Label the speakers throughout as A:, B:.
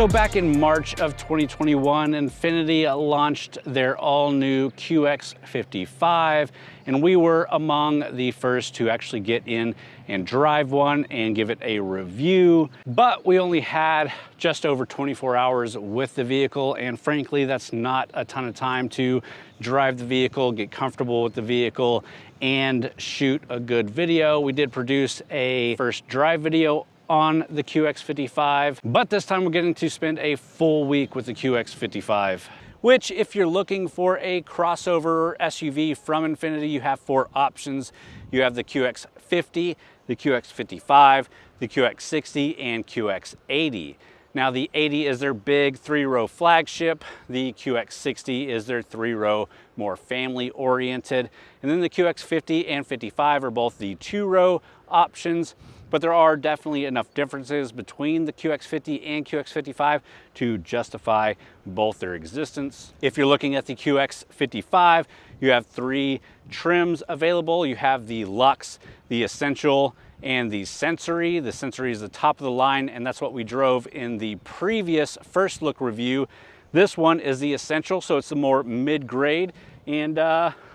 A: So back in March of 2021, Infiniti launched their all-new QX55, and we were among the first to actually get in and drive one and give it a review. But we only had just over 24 hours with the vehicle, and frankly, that's not a ton of time to drive the vehicle, get comfortable with the vehicle, and shoot a good video. We did produce a first drive video on the QX55, but this time we're getting to spend a full week with the QX55, which if you're looking for a crossover SUV from Infiniti, you have 4 options. You have the QX50, the QX55, the QX60, and QX80. Now the 80 is their big 3-row flagship. The QX60 is their 3-row, more family oriented. And then the QX50 and 55 are both the 2-row options. But there are definitely enough differences between the QX50 and QX55 to justify both their existence. If you're looking at the QX55, you have 3 trims available. You have the Luxe, the Essential, and the Sensory. The Sensory is the top of the line, and that's what we drove in the previous first look review. This one is the Essential, so it's the more mid-grade, and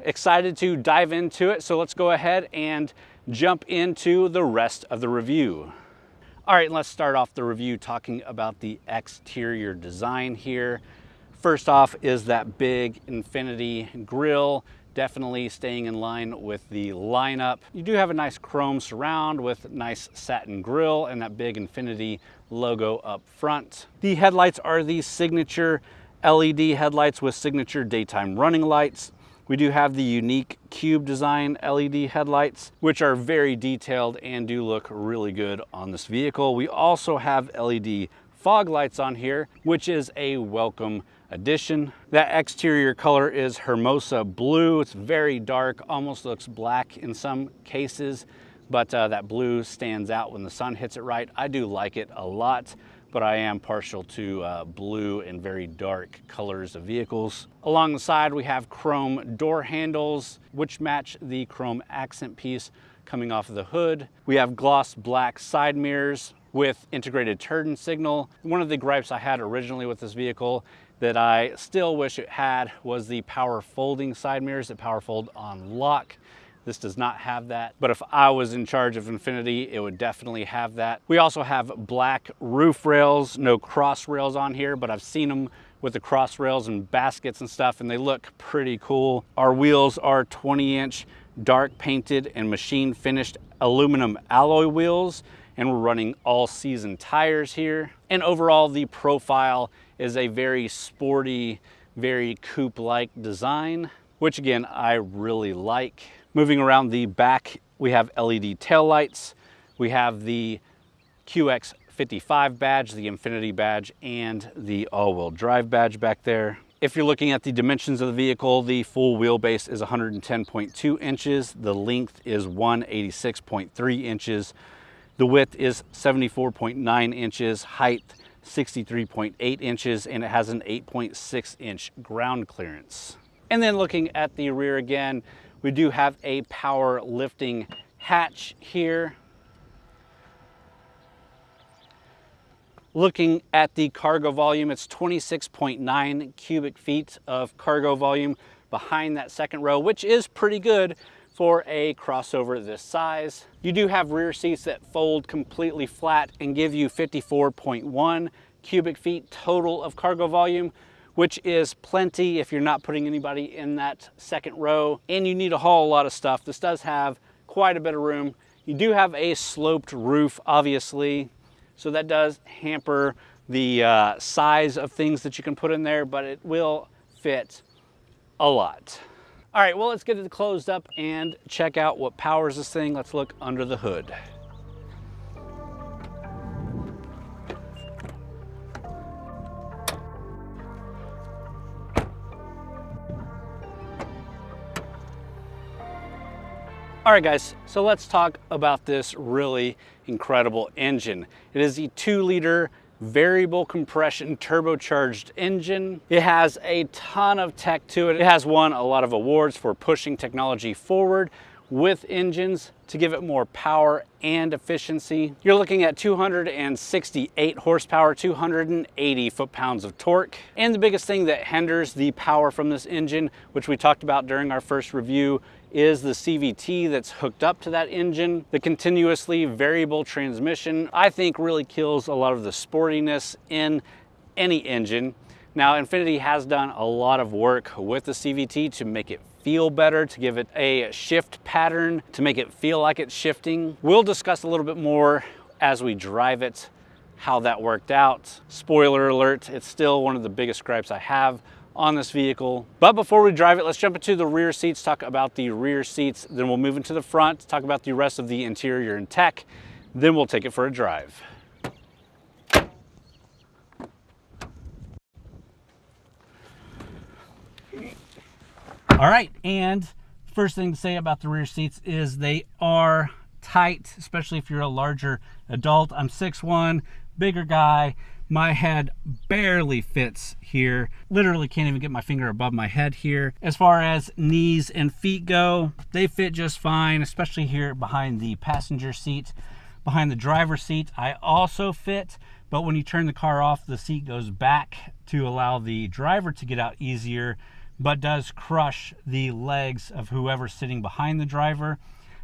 A: excited to dive into it. So let's go ahead and jump into the rest of the review. All right, let's start off the review talking about the exterior design here. First off is that big Infiniti grille, definitely staying in line with the lineup. You do have a nice chrome surround with nice satin grille and that big Infiniti logo up front. The headlights are the signature LED headlights with signature daytime running lights. We do have the unique cube design LED headlights, which are very detailed and do look really good on this vehicle. We also have LED fog lights on here, which is a welcome addition. That exterior color is Hermosa blue. It's very dark, almost looks black in some cases, but that blue stands out when the sun hits it right. I do like it a lot, but I am partial to blue and very dark colors of vehicles. Along the side, we have chrome door handles, which match the chrome accent piece coming off of the hood. We have gloss black side mirrors with integrated turn signal. One of the gripes I had originally with this vehicle that I still wish it had was the power folding side mirrors that power fold on lock. This does not have that, but if I was in charge of Infiniti, it would definitely have that. We also have black roof rails, no cross rails on here, but I've seen them with the cross rails and baskets and stuff, and they look pretty cool. Our wheels are 20-inch dark painted and machine finished aluminum alloy wheels, and we're running all season tires here. And overall, the profile is a very sporty, very coupe-like design, which again, I really like. Moving around the back, we have LED taillights. We have the QX55 badge, the Infiniti badge, and the all-wheel drive badge back there. If you're looking at the dimensions of the vehicle, the full wheelbase is 110.2 inches. The length is 186.3 inches. The width is 74.9 inches, height 63.8 inches, and it has an 8.6 inch ground clearance. And then looking at the rear again, we do have a power lifting hatch here. Looking at the cargo volume, it's 26.9 cubic feet of cargo volume behind that second row, which is pretty good for a crossover this size. You do have rear seats that fold completely flat and give you 54.1 cubic feet total of cargo volume, which is plenty if you're not putting anybody in that second row and you need to haul a lot of stuff. This does have quite a bit of room. You do have a sloped roof, obviously, so that does hamper the size of things that you can put in there, but it will fit a lot. All right, well, let's get it closed up and check out what powers this thing. Let's look under the hood. All right, guys, so let's talk about this really incredible engine. It is the 2-liter variable compression turbocharged engine. It has a ton of tech to it. It has won a lot of awards for pushing technology forward with engines to give it more power and efficiency. You're looking at 268 horsepower, 280 foot-pounds of torque. And the biggest thing that hinders the power from this engine, which we talked about during our first review, is the CVT that's hooked up to that engine. The continuously variable transmission, I think, really kills a lot of the sportiness in any engine. Now, Infiniti has done a lot of work with the CVT to make it feel better, to give it a shift pattern, to make it feel like it's shifting. We'll discuss a little bit more as we drive it, how that worked out. Spoiler alert, it's still one of the biggest gripes I have on this vehicle. But before we drive it, let's jump into the rear seats, talk about the rear seats, then we'll move into the front, talk about the rest of the interior and tech, then we'll take it for a drive. All right, and first thing to say about the rear seats is they are tight, especially if you're a larger adult. I'm 6'1", bigger guy. My head barely fits here. Literally can't even get my finger above my head here. As far as knees and feet go, they fit just fine, especially here behind the passenger seat. Behind the driver's seat, I also fit, but when you turn the car off, the seat goes back to allow the driver to get out easier, but does crush the legs of whoever's sitting behind the driver,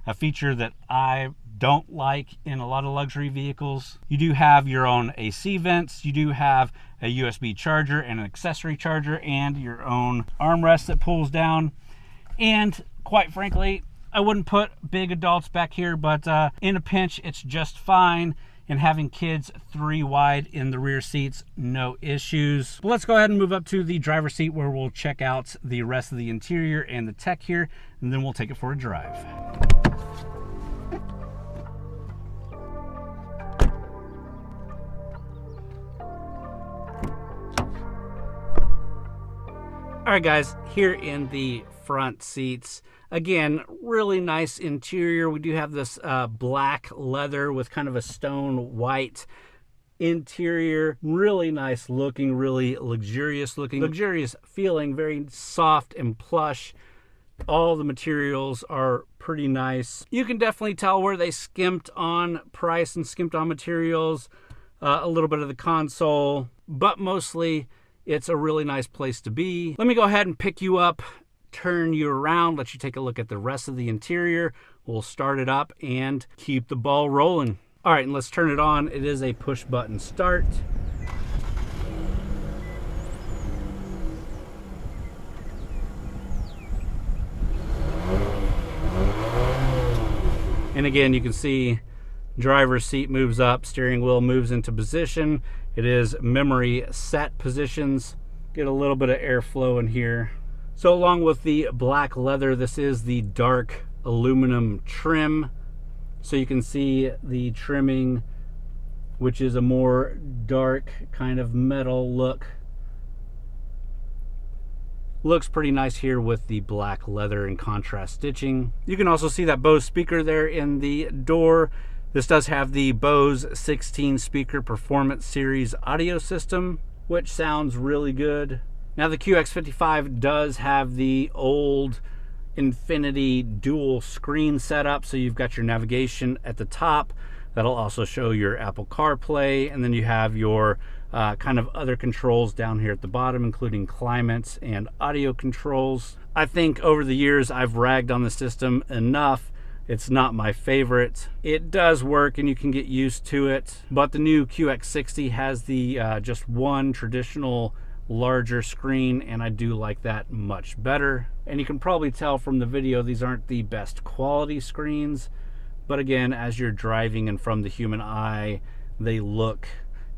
A: a feature that I don't like in a lot of luxury vehicles. You do have your own AC vents, you do have a USB charger and an accessory charger, and your own armrest that pulls down. And quite frankly, I wouldn't put big adults back here, but in a pinch, it's just fine. And having kids 3 wide in the rear seats, no issues. But let's go ahead and move up to the driver's seat where we'll check out the rest of the interior and the tech here, and then we'll take it for a drive. All right, guys, here in the front seats, again, really nice interior. We do have this black leather with kind of a stone white interior. Really nice looking, really luxurious looking. Luxurious feeling, very soft and plush. All the materials are pretty nice. You can definitely tell where they skimped on price and skimped on materials. A little bit of the console, but mostly it's a really nice place to be. Let me go ahead and pick you up, turn you around, let you take a look at the rest of the interior. We'll start it up and keep the ball rolling. All right, and let's turn it on. It is a push button start. And again, you can see driver's seat moves up, steering wheel moves into position. It is memory set positions. Get a little bit of airflow in here. So along with the black leather, this is the dark aluminum trim. So you can see the trimming, which is a more dark kind of metal look. Looks pretty nice here with the black leather and contrast stitching. You can also see that Bose speaker there in the door. This does have the Bose 16 speaker performance series audio system, which sounds really good. Now the QX55 does have the old Infiniti dual screen setup, so you've got your navigation at the top. That'll also show your Apple CarPlay, and then you have your kind of other controls down here at the bottom, including climate and audio controls. I think over the years I've ragged on the system enough. It's not my favorite. It does work and you can get used to it, but the new QX60 has the just one traditional larger screen, and I do like that much better. And you can probably tell from the video these aren't the best quality screens, but again, as you're driving and from the human eye, they look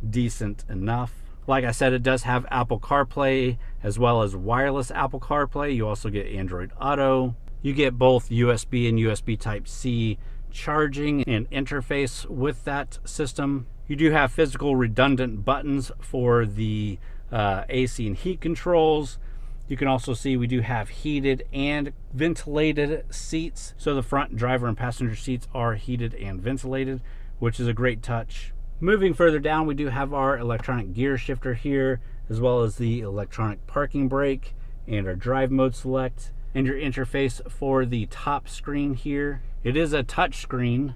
A: decent enough. Like I said, it does have Apple CarPlay as well as wireless Apple CarPlay. You also get Android Auto. You get both USB and USB Type-C charging and interface with that system. You do have physical redundant buttons for the AC and heat controls. You can also see we do have heated and ventilated seats. So the front driver and passenger seats are heated and ventilated, which is a great touch. Moving further down, we do have our electronic gear shifter here, as well as the electronic parking brake and our drive mode select. and your interface for the top screen here. It is a touch screen,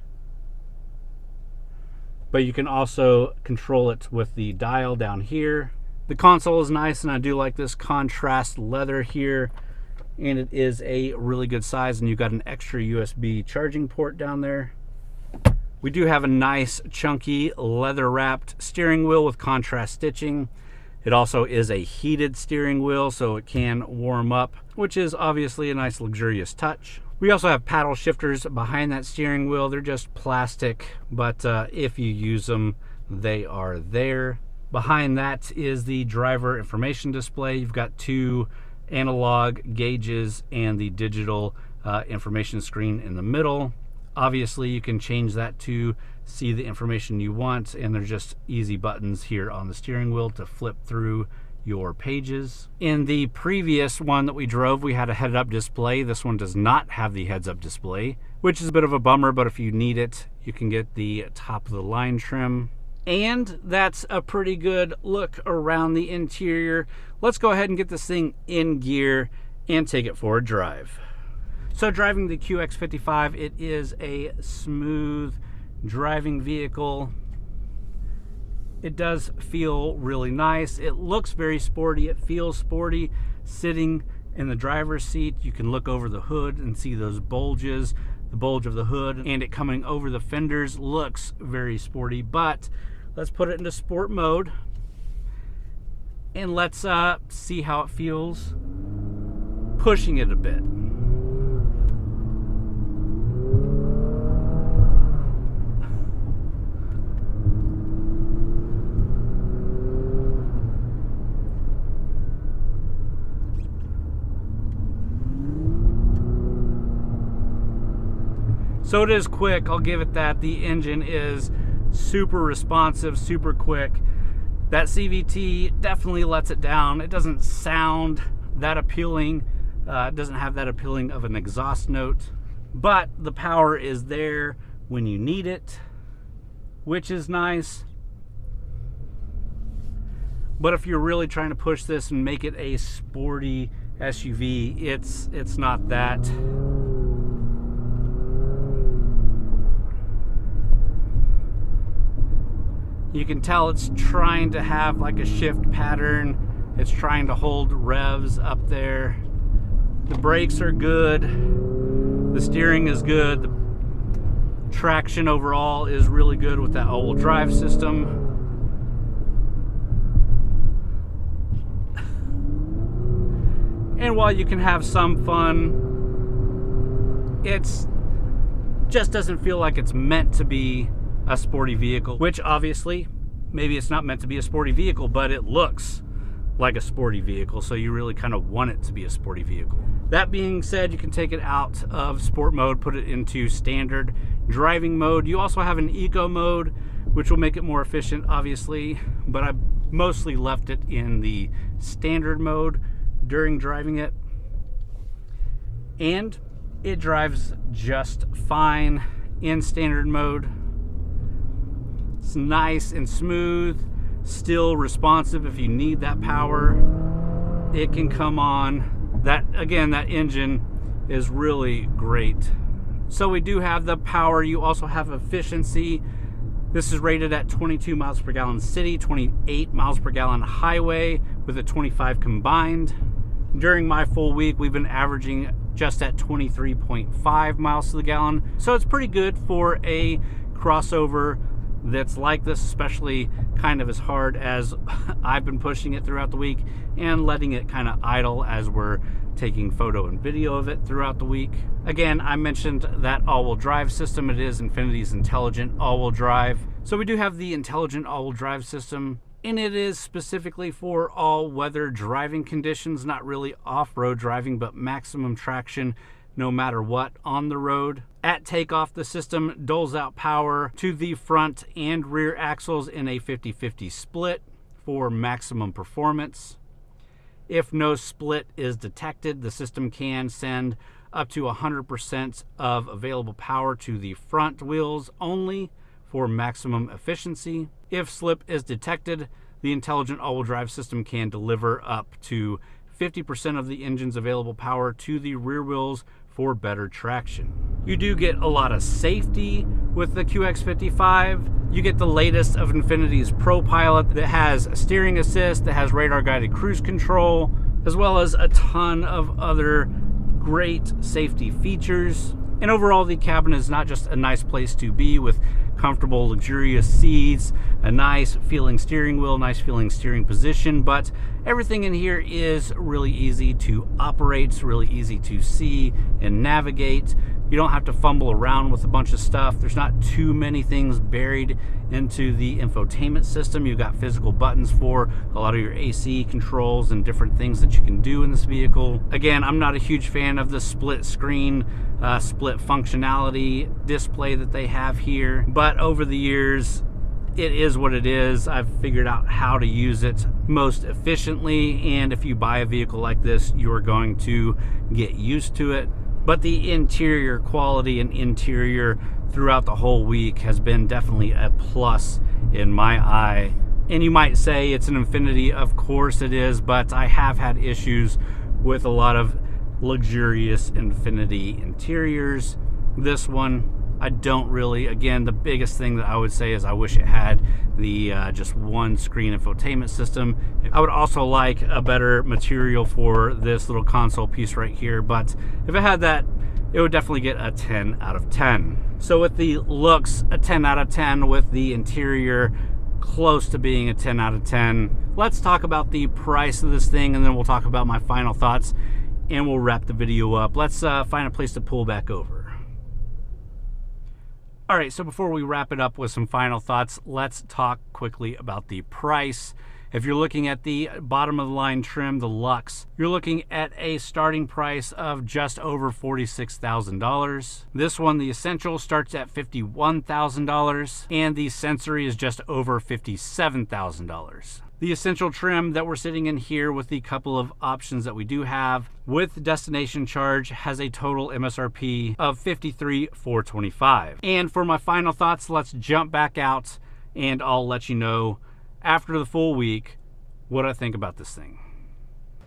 A: but you can also control it with the dial down here. The console is nice, and I do like this contrast leather here, and it is a really good size, and you've got an extra USB charging port down there. We do have a nice chunky leather wrapped steering wheel with contrast stitching. It also is a heated steering wheel, so it can warm up, which is obviously a nice luxurious touch. We also have paddle shifters behind that steering wheel. They're just plastic, but if you use them, they are there. Behind that is the driver information display. You've got two analog gauges and the digital information screen in the middle. Obviously, you can change that to see the information you want, and there's just easy buttons here on the steering wheel to flip through your pages. In the previous one that we drove, we had a head-up display. This one does not have the heads-up display, which is a bit of a bummer, but if you need it, you can get the top of the line trim. And that's a pretty good look around the interior. Let's go ahead and get this thing in gear and take it for a drive. So driving the QX55, it is a smooth driving vehicle. It does feel really nice. It looks very sporty. It feels sporty. Sitting in the driver's seat, you can look over the hood and see those bulges, the bulge of the hood, and it coming over the fenders looks very sporty. But let's put it into sport mode and let's see how it feels pushing it a bit. So it is quick, I'll give it that. The engine is super responsive, super quick. That CVT definitely lets it down. It doesn't sound that appealing. It doesn't have that appealing of an exhaust note, but the power is there when you need it, which is nice. But if you're really trying to push this and make it a sporty SUV, it's not that. You can tell it's trying to have like a shift pattern. It's trying to hold revs up there. The brakes are good. The steering is good. The traction overall is really good with that all-wheel drive system. And while you can have some fun, it's just doesn't feel like it's meant to be a sporty vehicle, which obviously maybe it's not meant to be a sporty vehicle, but it looks like a sporty vehicle, so you really kind of want it to be a sporty vehicle. That being said, you can take it out of sport mode, put it into standard driving mode. You also have an eco mode, which will make it more efficient, obviously, but I mostly left it in the standard mode during driving it, and it drives just fine in standard mode. It's nice and smooth, still responsive if you need that power. It can come on. That, again, that engine is really great. So we do have the power. You also have efficiency. This is rated at 22 miles per gallon city, 28 miles per gallon highway with a 25 combined. During my full week, we've been averaging just at 23.5 miles to the gallon. So it's pretty good for a crossover that's like this, especially kind of as hard as I've been pushing it throughout the week and letting it kind of idle as we're taking photo and video of it throughout the week. Again, I mentioned that all-wheel drive system. It is Infiniti's intelligent all-wheel drive. So we do have the intelligent all-wheel drive system, and it is specifically for all-weather driving conditions, not really off-road driving, but maximum traction no matter what on the road. At takeoff, the system doles out power to the front and rear axles in a 50-50 split for maximum performance. If no split is detected, the system can send up to 100% of available power to the front wheels only for maximum efficiency. If slip is detected, the intelligent all-wheel drive system can deliver up to 50% of the engine's available power to the rear wheels for better traction. You do get a lot of safety with the QX55. You get the latest of Infiniti's ProPilot that has steering assist, that has radar guided cruise control, as well as a ton of other great safety features. And overall, the cabin is not just a nice place to be with comfortable, luxurious seats, a nice feeling steering wheel, nice feeling steering position, but everything in here is really easy to operate. It's really easy to see and navigate. You don't have to fumble around with a bunch of stuff. There's not too many things buried into the infotainment system. You've got physical buttons for a lot of your AC controls and different things that you can do in this vehicle. Again, I'm not a huge fan of the split screen, split functionality display that they have here, but over the years, it is what it is. I've figured out how to use it most efficiently, and if you buy a vehicle like this, you're going to get used to it. But the interior quality and interior throughout the whole week has been definitely a plus in my eye. And you might say it's an Infiniti, of course it is, but I have had issues with a lot of luxurious Infiniti interiors. This one, I don't really. Again, the biggest thing that I would say is I wish it had the just one screen infotainment system. I would also like a better material for this little console piece right here, but if it had that, it would definitely get a 10 out of 10. So with the looks, a 10 out of 10, with the interior close to being a 10 out of 10. Let's talk about the price of this thing, and then we'll talk about my final thoughts, and we'll wrap the video up. Let's find a place to pull back over. All right, so before we wrap it up with some final thoughts, let's talk quickly about the price. If you're looking at the bottom of the line trim, the Luxe, you're looking at a starting price of just over $46,000. This one, the Essential, starts at $51,000, and the Sensory is just over $57,000. The Essential trim that we're sitting in here with the couple of options that we do have with destination charge has a total MSRP of $53,425. And for my final thoughts, let's jump back out and I'll let you know after the full week what I think about this thing.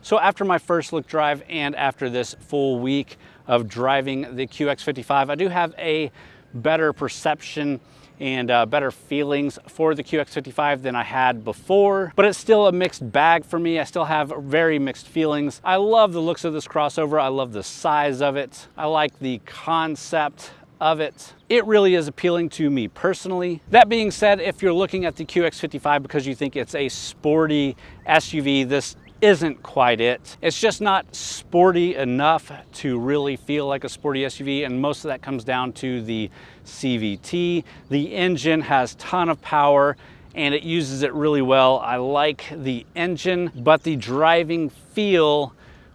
A: So after my first look drive and after this full week of driving the QX55, I do have a better perception and better feelings for the QX55 than I had before, but it's still a mixed bag for me. I still have very mixed feelings. I love the looks of this crossover. I love the size of it. I like the concept of it. It really is appealing to me personally. That being said, if you're looking at the QX55 because you think it's a sporty SUV, this isn't quite it. It's just not sporty enough to really feel like a sporty SUV, and most of that comes down to the CVT. The engine has a ton of power and it uses it really well. I like the engine, but the driving feel,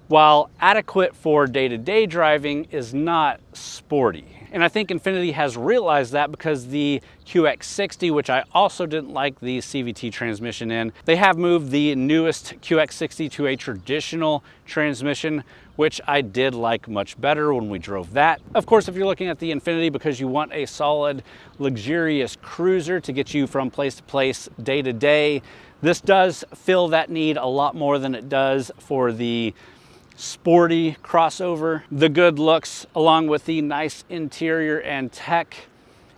A: while adequate for day-to-day driving, is not sporty. And I think Infiniti has realized that because the QX60, which I also didn't like the CVT transmission in, they have moved the newest QX60 to a traditional transmission, which I did like much better when we drove that. Of course, if you're looking at the Infiniti because you want a solid, luxurious cruiser to get you from place to place, day to day, this does fill that need a lot more than it does for the sporty crossover. The good looks along with the nice interior and tech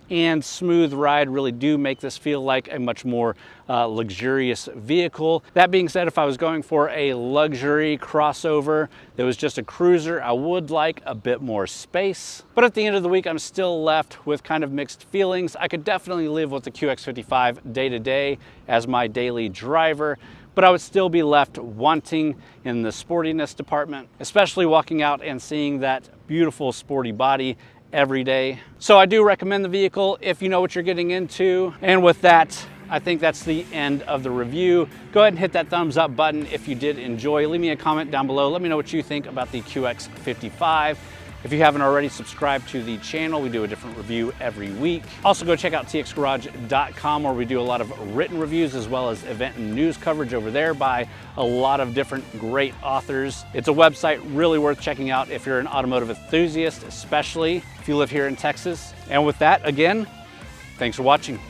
A: and smooth ride really do make this feel like a much more luxurious vehicle. That being said, if I was going for a luxury crossover that was just a cruiser, I would like a bit more space. But at the end of the week, I'm still left with kind of mixed feelings. I could definitely live with the QX55 day to day as my daily driver, but I would still be left wanting in the sportiness department, especially walking out and seeing that beautiful sporty body every day. So I do recommend the vehicle if you know what you're getting into. And with that, I think that's the end of the review. Go ahead and hit that thumbs up button if you did enjoy. Leave me a comment down below. Let me know what you think about the QX55. If you haven't already, subscribe to the channel. We do a different review every week. Also go check out TXGARAGE.com where we do a lot of written reviews as well as event and news coverage over there by a lot of different great authors. It's a website really worth checking out if you're an automotive enthusiast, especially if you live here in Texas. And with that, again, thanks for watching.